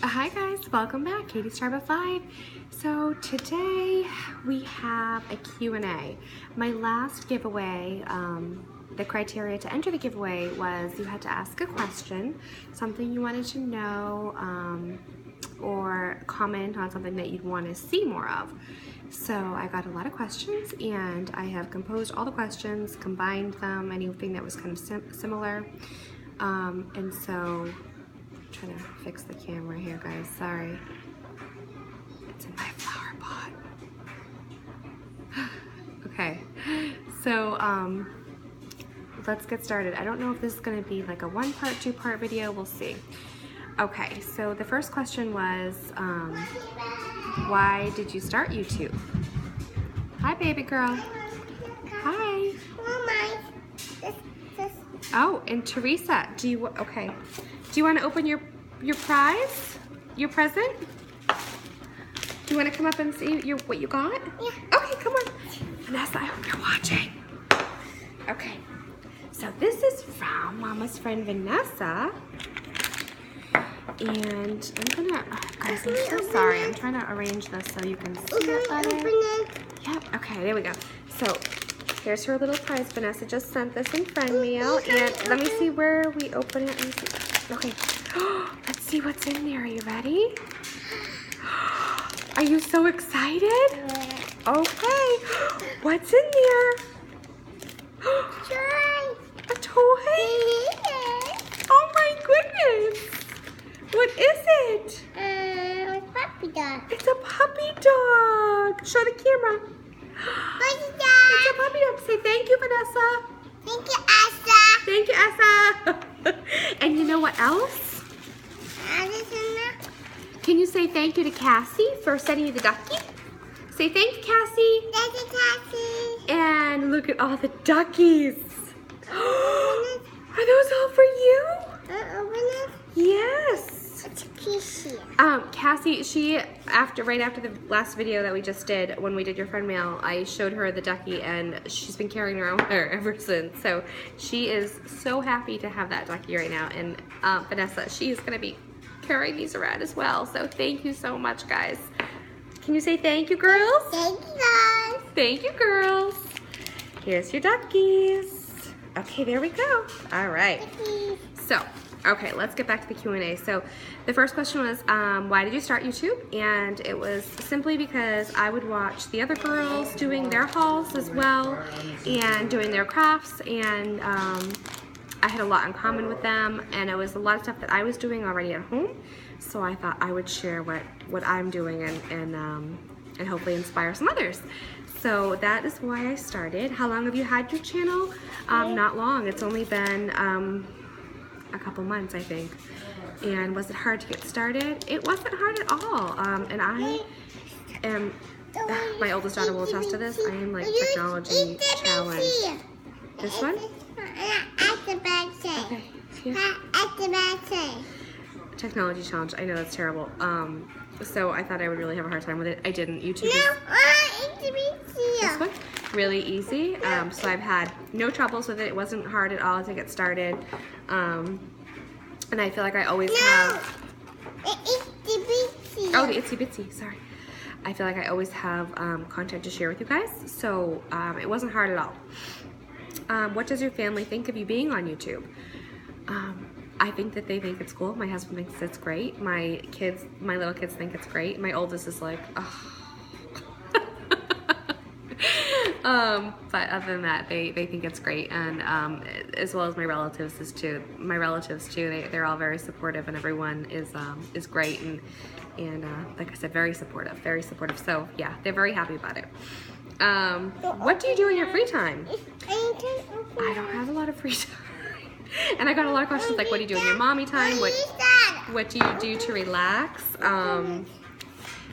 Hi guys, welcome back. Katie's Tribe of 5. So today we have a Q&A. My last giveaway, the criteria to enter the giveaway was you had to ask a question, something you wanted to know, or comment on something that you'd want to see more of. So I got a lot of questions and I have composed all the questions, combined them, anything that was kind of similar, and so trying to fix the camera here, guys. Sorry. It's in my flower pot. Okay. So, let's get started. I don't know if this is going to be like a one-part, two-part video. We'll see. Okay. So the first question was, why did you start YouTube? Hi, baby girl. Hi. Oh, and Teresa, do you want to open your prize? Your present? Do you want to come up and see what you got? Yeah. Okay, come on. Vanessa, I hope you're watching. Okay. So this is from Mama's friend Vanessa. And I'm gonna, guys, I'm so sorry. I'm trying to arrange this so you can see it better. Yep, okay, there we go. So here's her little prize. Vanessa just sent this in friend mail. And let me see where we open it. Let me see. Okay. Let's see what's in there. Are you ready? Are you so excited? Okay. What's in there? A toy? Oh my goodness. What is it? Puppy dog. It's a puppy dog. Show the camera. Puppy dog. It's a puppy dog. Say thank you, Vanessa. Thank you, Asa. Thank you, Asa. And you know what else? Can you say thank you to Cassie for sending you the ducky? Say thank you, Cassie. Thank you, Cassie. And look at all the duckies. Are those all for you? Open it. Yes. It's a piece here. Cassie, right after the last video that we just did, when we did your friend mail, I showed her the ducky and she's been carrying around with her ever since. So she is so happy to have that ducky right now. And Vanessa, she's gonna be carrying these around as well. So thank you so much, guys. Can you say thank you, girls? Thank you, guys. Thank you, girls. Here's your duckies. Okay, there we go. All right. Duckies. So, okay, let's get back to the Q&A. So the first question was, why did you start YouTube? And it was simply because I would watch the other girls doing their hauls as well and doing their crafts, and I had a lot in common with them, and it was a lot of stuff that I was doing already at home. So I thought I would share what I'm doing and hopefully inspire some others. So that is why I started. How long have you had your channel? Not long. It's only been a couple months, I think. And was it hard to get started? It wasn't hard at all. And I am, my oldest daughter will attest to this, I am like technology challenged. This one? At the back side. Okay. Here. At the back side. Technology challenge. I know that's terrible. So I thought I would really have a hard time with it. I didn't. YouTube No, is this one really easy. So I've had no troubles with it. It wasn't hard at all to get started. And I feel like I always have. Oh, the Itsy Bitsy. Sorry. I feel like I always have content to share with you guys. So it wasn't hard at all. What does your family think of you being on YouTube? I think that they think it's cool. My husband thinks it's great. My little kids think it's great. My oldest is like, oh. But other than that, they think it's great, and as well as my relatives too. They're all very supportive, and everyone is great, and like I said, very supportive. So yeah, they're very happy about it. What do you do in your free time? I don't have a lot of free time. And I got a lot of questions like, what do you do in your mommy time? What do you do to relax?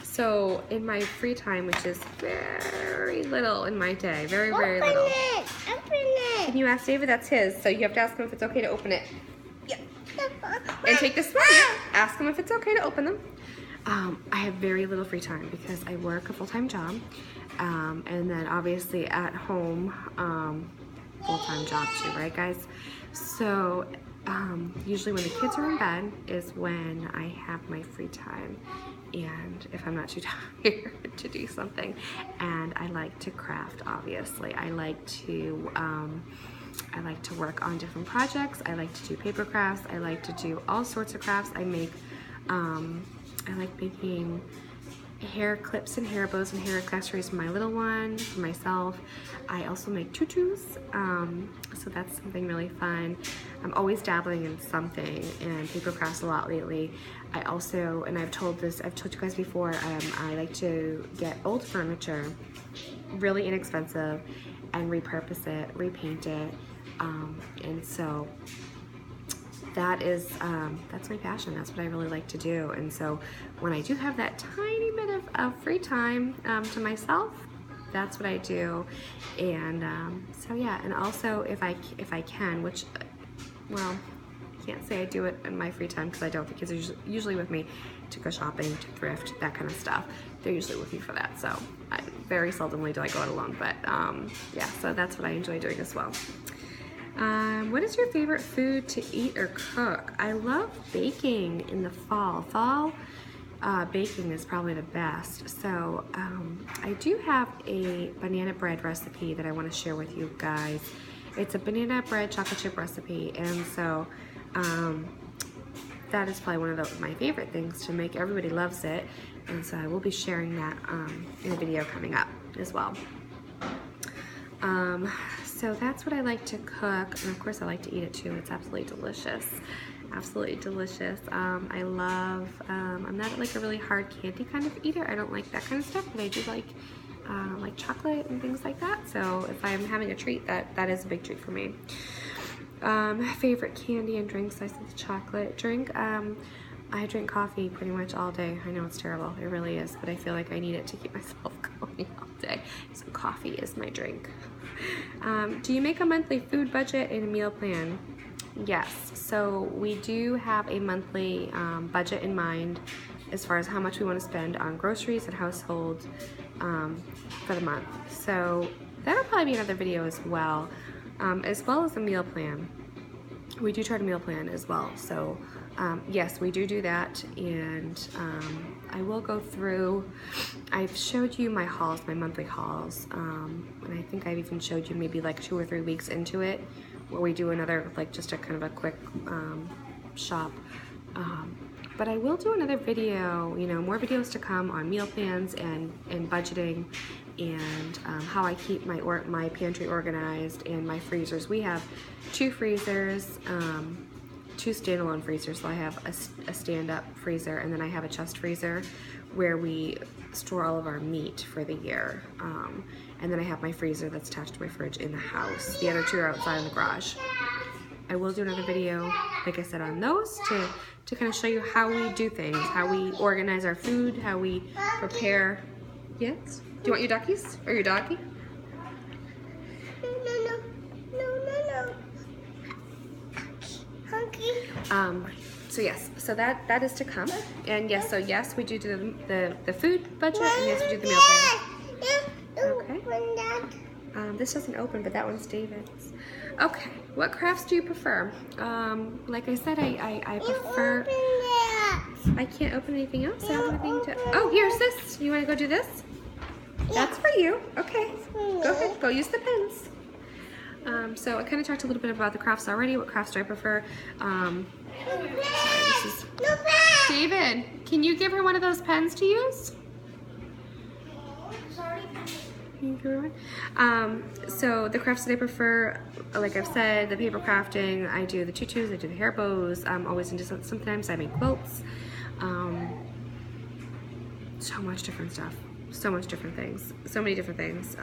So in my free time, which is very little in my day, very little. Open it. Can you ask David? That's his. So you have to ask him if it's okay to open it. Yeah. And take this one. Yeah. Ask him if it's okay to open them. I have very little free time because I work a full-time job. And then obviously at home, full-time job too, right guys? So usually when the kids are in bed is when I have my free time, and if I'm not too tired to do something. And I like to craft, obviously. I like to work on different projects. I like to do paper crafts. I like to do all sorts of crafts. I like making hair clips and hair bows and hair accessories for my little one, for myself. I also make tutus, so that's something really fun. I'm always dabbling in something, and paper crafts a lot lately. I also, and I've told you guys before, I like to get old furniture, really inexpensive, and repurpose it, repaint it, and so that's my passion. That's what I really like to do. And so when I do have that tiny bit of free time to myself, that's what I do. And so yeah, and also if I can, which, well, I can't say I do it in my free time because I don't. The kids are usually with me to go shopping, to thrift, that kind of stuff. They're usually with me for that. So very seldomly do I go out alone. But yeah, so that's what I enjoy doing as well. What is your favorite food to eat or cook? I love baking in the fall. Fall baking is probably the best. So I do have a banana bread recipe that I want to share with you guys. It's a banana bread chocolate chip recipe, and so that is probably one of my favorite things to make. Everybody loves it, and so I will be sharing that in a video coming up as well. So that's what I like to cook, and of course I like to eat it too. It's absolutely delicious. Absolutely delicious. I'm not like a really hard candy kind of eater. I don't like that kind of stuff, but I do like chocolate and things like that. So if I'm having a treat, that is a big treat for me. Favorite candy and drinks, I said chocolate drink. I drink coffee pretty much all day. I know it's terrible, it really is, but I feel like I need it to keep myself going all day. So coffee is my drink. Do you make a monthly food budget and a meal plan? Yes, so we do have a monthly budget in mind as far as how much we want to spend on groceries and household for the month. So that'll probably be another video as well as a meal plan. We do try to meal plan as well. So yes, we do that, and I will go through. I've showed you my hauls, my monthly hauls, and I think I've even showed you maybe like 2 or 3 weeks into it where we do another, like just a kind of a quick shop. But I will do another video, more videos to come on meal plans and budgeting, and how I keep my pantry organized and my freezers. We have 2 freezers, 2 standalone freezers. So I have a stand-up freezer, and then I have a chest freezer where we store all of our meat for the year. And then I have my freezer that's attached to my fridge in the house. The other 2 are outside in the garage. I will do another video, like I said, on those to kind of show you how we do things, how we organize our food, how we prepare. Yes? Do you want your duckies or your doggy? No. Hunky. So yes, so that is to come, and yes, so yes, we do the food budget, and yes, we do the meal plan. Okay. This doesn't open, but that one's David's. Okay, what crafts do you prefer? Like I said, I prefer. I can't open anything else. I don't have anything to. Oh, here's this. You want to go do this? That's for you. Okay, go ahead. Go use the pens. So I kind of talked a little bit about the crafts already. What crafts do I prefer? Sorry, this is David. Can you give her one of those pens to use? So the crafts that I prefer, like I've said, the paper crafting. I do the tutus. I do the hair bows. I'm always into sometimes I make quilts. So much different stuff. So much different things. So many different things.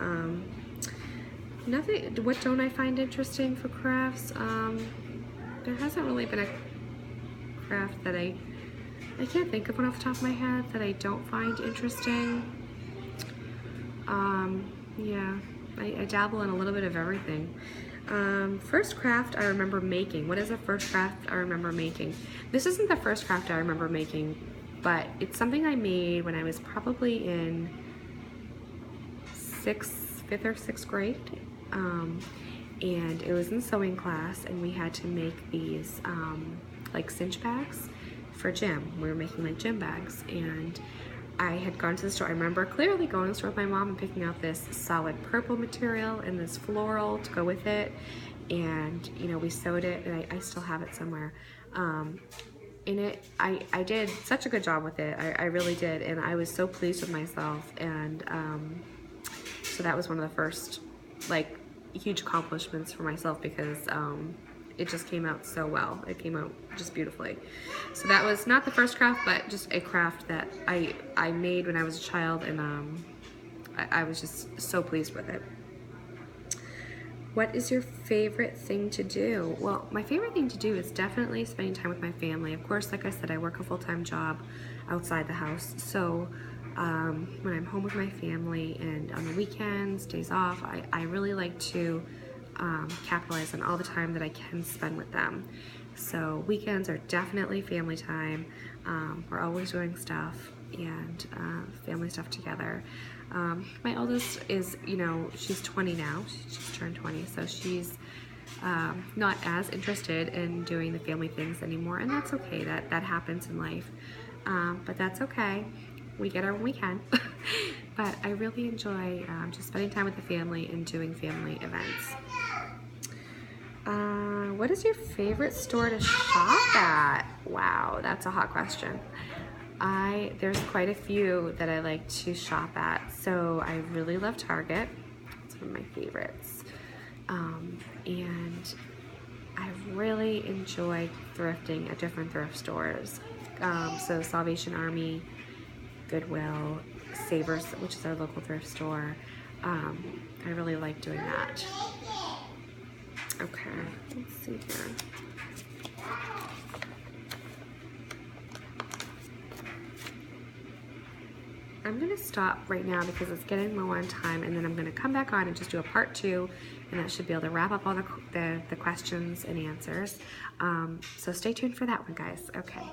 Nothing. What don't I find interesting for crafts? There hasn't really been a craft that I can't think of one off the top of my head that I don't find interesting. Yeah, I dabble in a little bit of everything. First craft I remember making. What is the first craft I remember making? This isn't the first craft I remember making, but it's something I made when I was probably in 5th or 6th grade. and it was in sewing class, and we had to make these like cinch bags for gym. We were making like gym bags, and I had gone to the store. I remember clearly going to the store with my mom and picking out this solid purple material and this floral to go with it, and you know, we sewed it, and I still have it somewhere. And I did such a good job with it. I really did, and I was so pleased with myself. And so that was one of the first like huge accomplishments for myself, because it just came out so well. It came out just beautifully. So that was not the first craft, but just a craft that I made when I was a child, and I was just so pleased with it. What is your favorite thing to do? Well, my favorite thing to do is definitely spending time with my family. Of course, like I said, I work a full-time job outside the house. So when I'm home with my family and on the weekends, days off, I really like to capitalize on all the time that I can spend with them. So weekends are definitely family time. We're always doing stuff and family stuff together. My oldest is, you know, she's 20 now. She just turned 20, so she's not as interested in doing the family things anymore, and that's okay. That happens in life, but that's okay. We get her when we can. But I really enjoy just spending time with the family and doing family events. What is your favorite store to shop at? Wow, that's a hot question. There's quite a few that I like to shop at. So I really love Target. It's one of my favorites. And I really enjoy thrifting at different thrift stores. So Salvation Army, Goodwill, Savers, which is our local thrift store. I really like doing that. Okay, let's see here. I'm going to stop right now because it's getting low on time, and then I'm going to come back on and just do a part 2, and that should be able to wrap up all the questions and answers. So stay tuned for that one, guys. Okay.